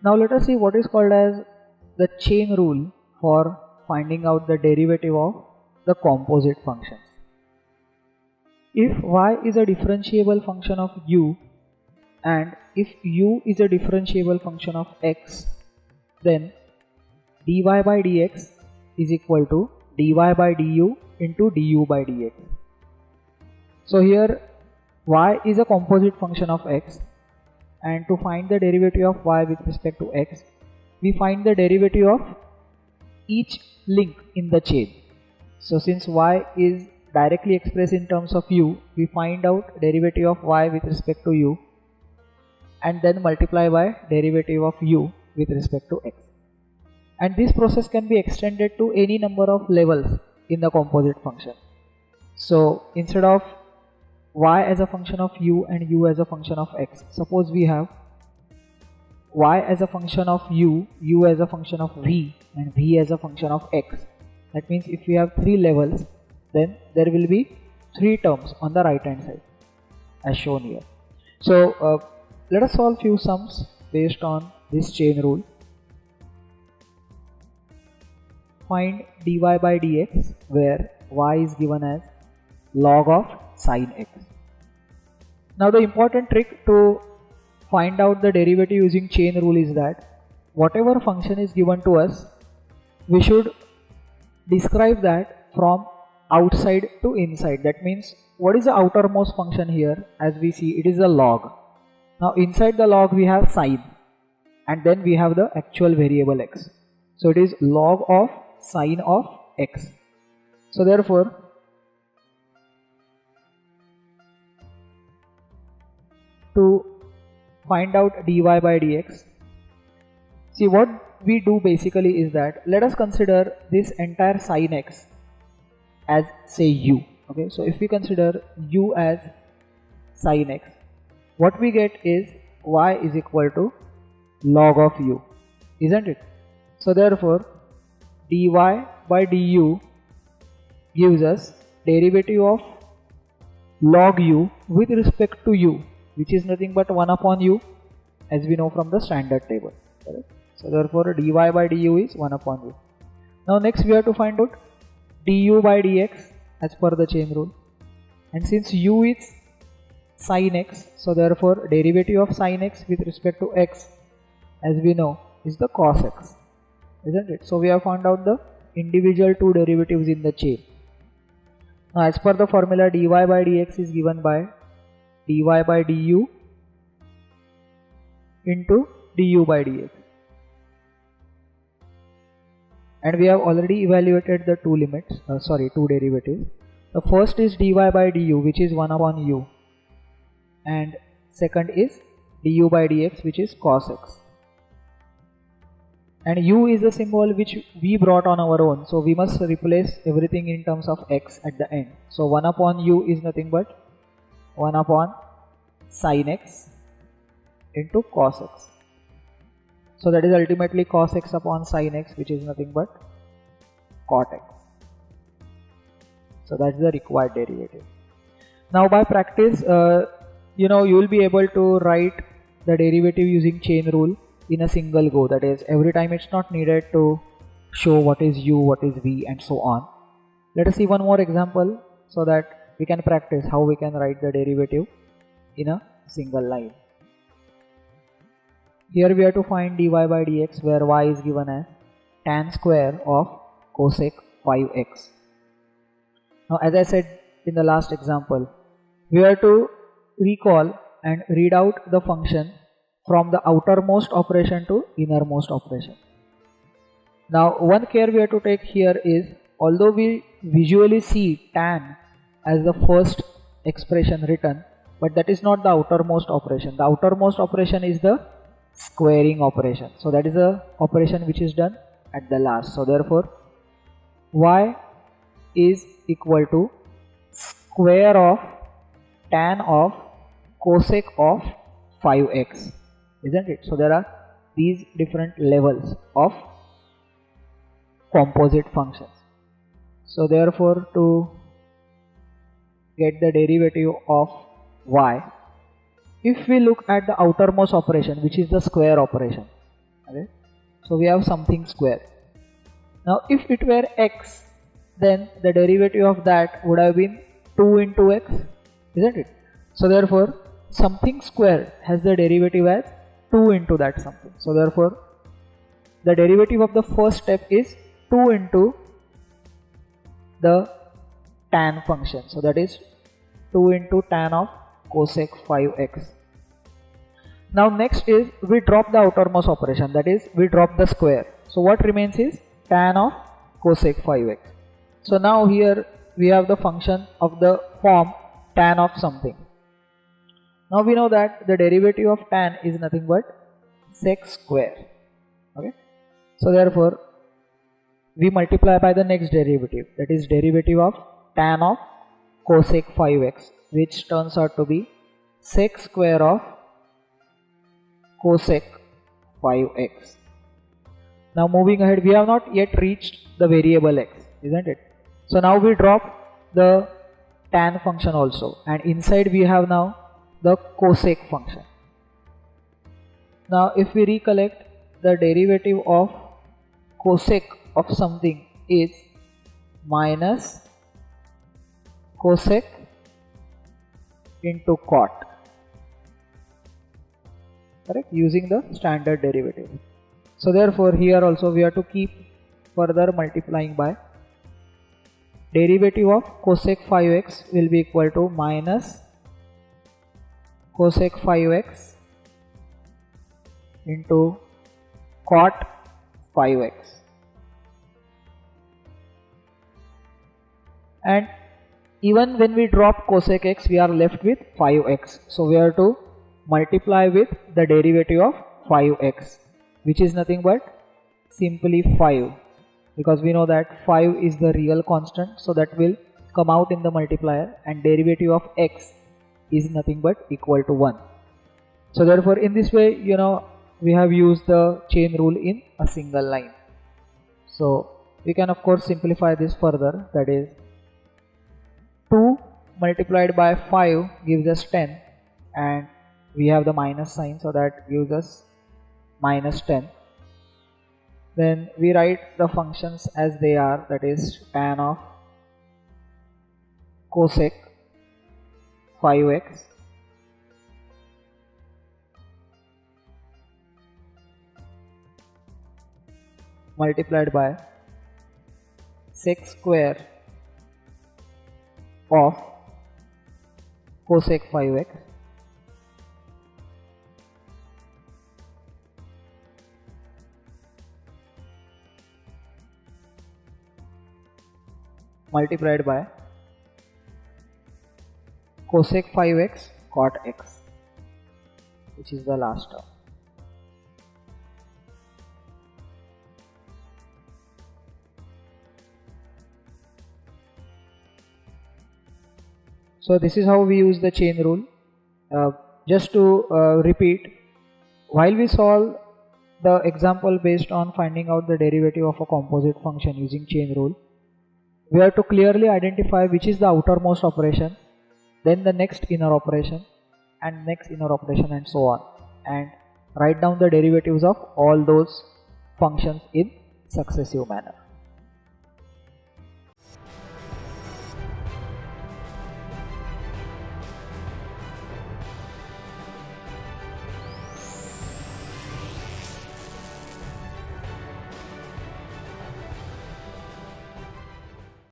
Now let us see what is called as the chain rule for finding out the derivative of the composite functions. If y is a differentiable function of u and if u is a differentiable function of x, then dy by dx is equal to dy by du into du by dx. So here y is a composite function of x, and to find the derivative of y with respect to x, we find the derivative of each link in the chain. So since y is directly expressed in terms of u, we find out derivative of y with respect to u and then multiply by derivative of u with respect to x. And this process can be extended to any number of levels in the composite function. So instead of y as a function of u and u as a function of x, suppose we have y as a function of u, u as a function of v, and v as a function of x. That means if we have 3 levels, then there will be 3 terms on the right hand side as shown here. So let us solve few sums based on this chain rule. Find dy by dx where y is given as log of sin x. Now the important trick to find out the derivative using chain rule is that whatever function is given to us, we should describe that from outside to inside. That means what is the outermost function here? As we see, it is a log. Now inside the log we have sin, and then we have the actual variable x. So it is log of sin of x. So therefore to find out dy by dx, see what we do basically is that let us consider this entire sin x as say u. Okay, so if we consider u as sin x, what we get is y is equal to log of u, isn't it? So therefore dy by du gives us derivative of log u with respect to u, which is nothing but 1 upon u, as we know from the standard table. Correct? So therefore dy by du is 1 upon u. Now next we have to find out du by dx as per the chain rule, and since u is sin x, so therefore derivative of sin x with respect to x, as we know, is the cos x, isn't it? So we have found out the individual 2 derivatives in the chain. Now as per the formula, dy by dx is given by dy by du into du by dx, and we have already evaluated the 2 derivatives. The first is dy by du, which is 1 upon u, and second is du by dx, which is cos x. And u is a symbol which we brought on our own, so we must replace everything in terms of x at the end. So 1 upon u is nothing but 1 upon sin x into cos x. So that is ultimately cos x upon sin x, which is nothing but cot x. So that is the required derivative. Now by practice, you will be able to write the derivative using chain rule in a single go. That is, every time it's not needed to show what is u, what is v, and so on. Let us see one more example so that we can practice how we can write the derivative in a single line. Here we have to find dy by dx where y is given as tan square of cosec 5x. Now as I said in the last example, we have to recall and read out the function from the outermost operation to innermost operation. Now one care we have to take here is, although we visually see tan as the first expression written, but that is not the outermost operation. The outermost operation is the squaring operation. So that is a operation which is done at the last. So therefore y is equal to square of tan of cosec of 5x, isn't it? So there are these different levels of composite functions. So therefore to get the derivative of y, if we look at the outermost operation, which is the square operation, Okay, so we have something square. Now if it were x, then the derivative of that would have been 2 into x, isn't it? So therefore something square has the derivative as 2 into that something. So therefore the derivative of the first step is 2 into the tan function. So that is 2 into tan of cosec 5x. Now next is we drop the outermost operation, that is we drop the square. So what remains is tan of cosec 5x. So now here we have the function of the form tan of something. Now we know that the derivative of tan is nothing but sec square. Okay, so therefore we multiply by the next derivative, that is derivative of tan of cosec 5x, which turns out to be sec square of cosec 5x. Now moving ahead, we have not yet reached the variable x, isn't it? So now we drop the tan function also, and inside we have now the cosec function. Now if we recollect, the derivative of cosec of something is minus cosec into cot, correct, using the standard derivative. So therefore here also we have to keep further multiplying by derivative of cosec 5x will be equal to minus cosec 5x into cot 5x, and even when we drop cosec x we are left with 5x. So we have to multiply with the derivative of 5x, which is nothing but simply 5, because we know that 5 is the real constant, so that will come out in the multiplier, and derivative of x is nothing but equal to 1. So therefore in this way, we have used the chain rule in a single line. So we can of course simplify this further, that is 2 multiplied by 5 gives us 10, and we have the minus sign, so that gives us minus 10. Then we write the functions as they are, that is tan of cosec 5x multiplied by sec square of cosec 5x multiplied by cosec 5x cot x, which is the last term. So this is how we use the chain rule. Just to repeat, while we solve the example based on finding out the derivative of a composite function using chain rule, we have to clearly identify which is the outermost operation, then the next inner operation, and next inner operation, and so on, and write down the derivatives of all those functions in successive manner.